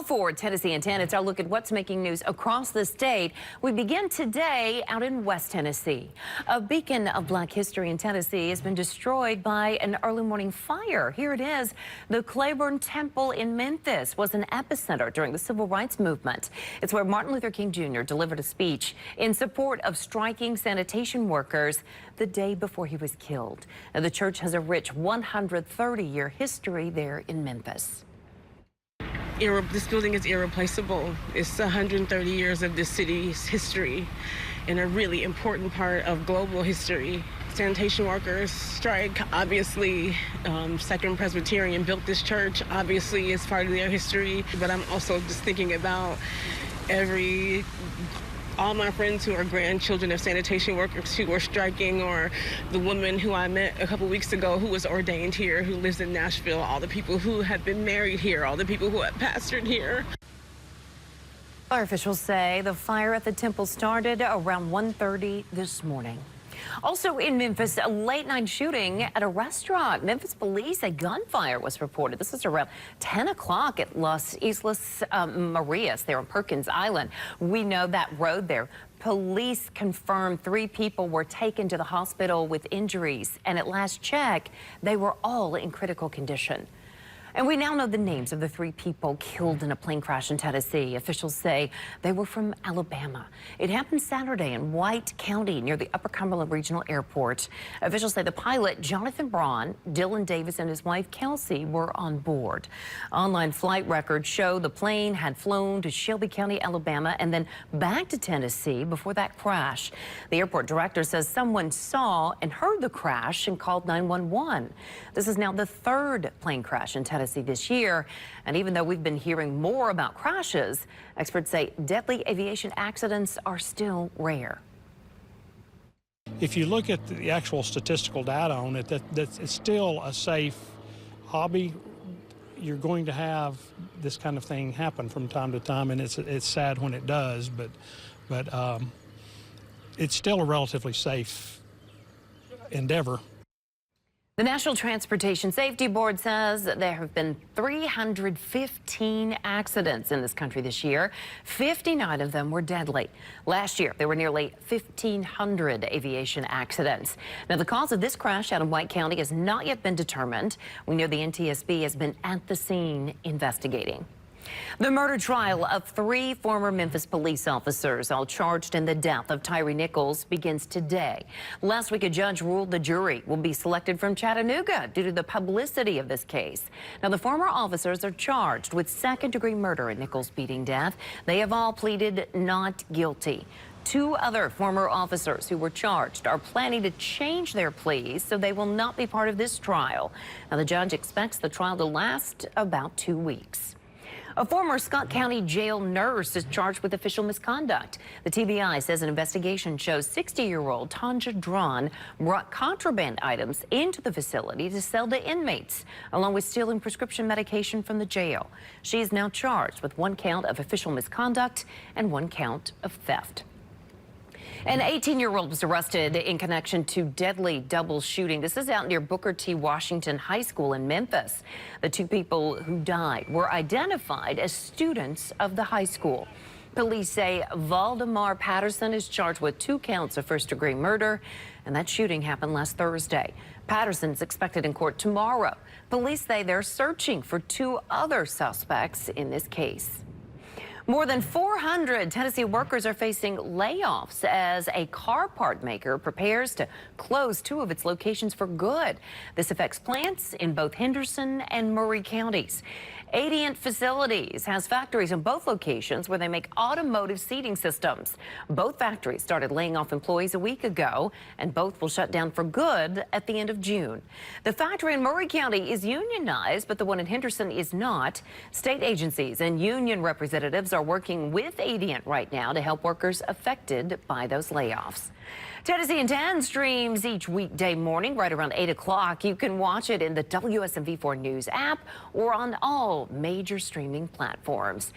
Well, for Tennessee in 10, it's our look at what's making news across the state. We begin today out in West Tennessee. A beacon of Black history in Tennessee has been destroyed by an early morning fire. Here it is. The Claiborne Temple in Memphis was an epicenter during the Civil Rights Movement. It's where Martin Luther King Jr. delivered a speech in support of striking sanitation workers the day before he was killed. Now, the church has a rich 130-year history there in Memphis. This building is irreplaceable. It's 130 years of this city's history and a really important part of global history. Sanitation workers strike, obviously. Second Presbyterian built this church, obviously, as part of their history. But I'm also just thinking about all my friends who are grandchildren of sanitation workers who were striking, or the woman who I met a couple weeks ago who was ordained here, who lives in Nashville, all the people who have been married here, all the people who have pastored here. Fire officials say the fire at the temple started around 1:30 this morning. Also in Memphis, a late-night shooting at a restaurant. Memphis police say gunfire was reported. This was around 10 o'clock at Las Islas Marias there on Perkins Island. We know that road there. Police confirmed 3 people were taken to the hospital with injuries, and at last check, they were all in critical condition. And we now know the names of the 3 people killed in a plane crash in Tennessee. Officials say they were from Alabama. It happened Saturday in White County near the Upper Cumberland Regional Airport. Officials say the pilot, Jonathan Braun, Dylan Davis, and his wife, Kelsey, were on board. Online flight records show the plane had flown to Shelby County, Alabama, and then back to Tennessee before that crash. The airport director says someone saw and heard the crash and called 911. This is now the 3rd plane crash in Tennessee this year, and even though we've been hearing more about crashes, experts say deadly aviation accidents are still rare. If you look at the actual statistical data on it, it's still a safe hobby. You're going to have this kind of thing happen from time to time, and it's sad when it does, but it's still a relatively safe endeavor. The National Transportation Safety Board says that there have been 315 accidents in this country this year. 59 of them were deadly. Last year, there were nearly 1,500 aviation accidents. Now, the cause of this crash out in White County has not yet been determined. We know the NTSB has been at the scene investigating. The murder trial of 3 former Memphis police officers, all charged in the death of Tyree Nichols, begins today. Last week, a judge ruled the jury will be selected from Chattanooga due to the publicity of this case. Now, the former officers are charged with second-degree murder in Nichols' beating death. They have all pleaded not guilty. 2 other former officers who were charged are planning to change their pleas, so they will not be part of this trial. Now, the judge expects the trial to last about 2 weeks. A former Scott County jail nurse is charged with official misconduct. The TBI says an investigation shows 60-year-old Tanja Drawn brought contraband items into the facility to sell to inmates, along with stealing prescription medication from the jail. She is now charged with 1 count of official misconduct and 1 count of theft. An 18-year-old was arrested in connection to deadly double shooting. This is out near Booker T. Washington High School in Memphis. The 2 people who died were identified as students of the high school. Police say Valdemar Patterson is charged with 2 counts of first-degree murder, and that shooting happened last Thursday. Patterson is expected in court tomorrow. Police say they're searching for 2 other suspects in this case. More than 400 Tennessee workers are facing layoffs as a car part maker prepares to close 2 of its locations for good. This affects plants in both Henderson and Murray counties. Adient Facilities has factories in both locations where they make automotive seating systems. Both factories started laying off employees a week ago, and both will shut down for good at the end of June. The factory in Murray County is unionized, but the one in Henderson is not. State agencies and union representatives are working with Adient right now to help workers affected by those layoffs. Tennessee in 10 streams each weekday morning right around 8 o'clock. You can watch it in the WSMV4 News app or on all major streaming platforms.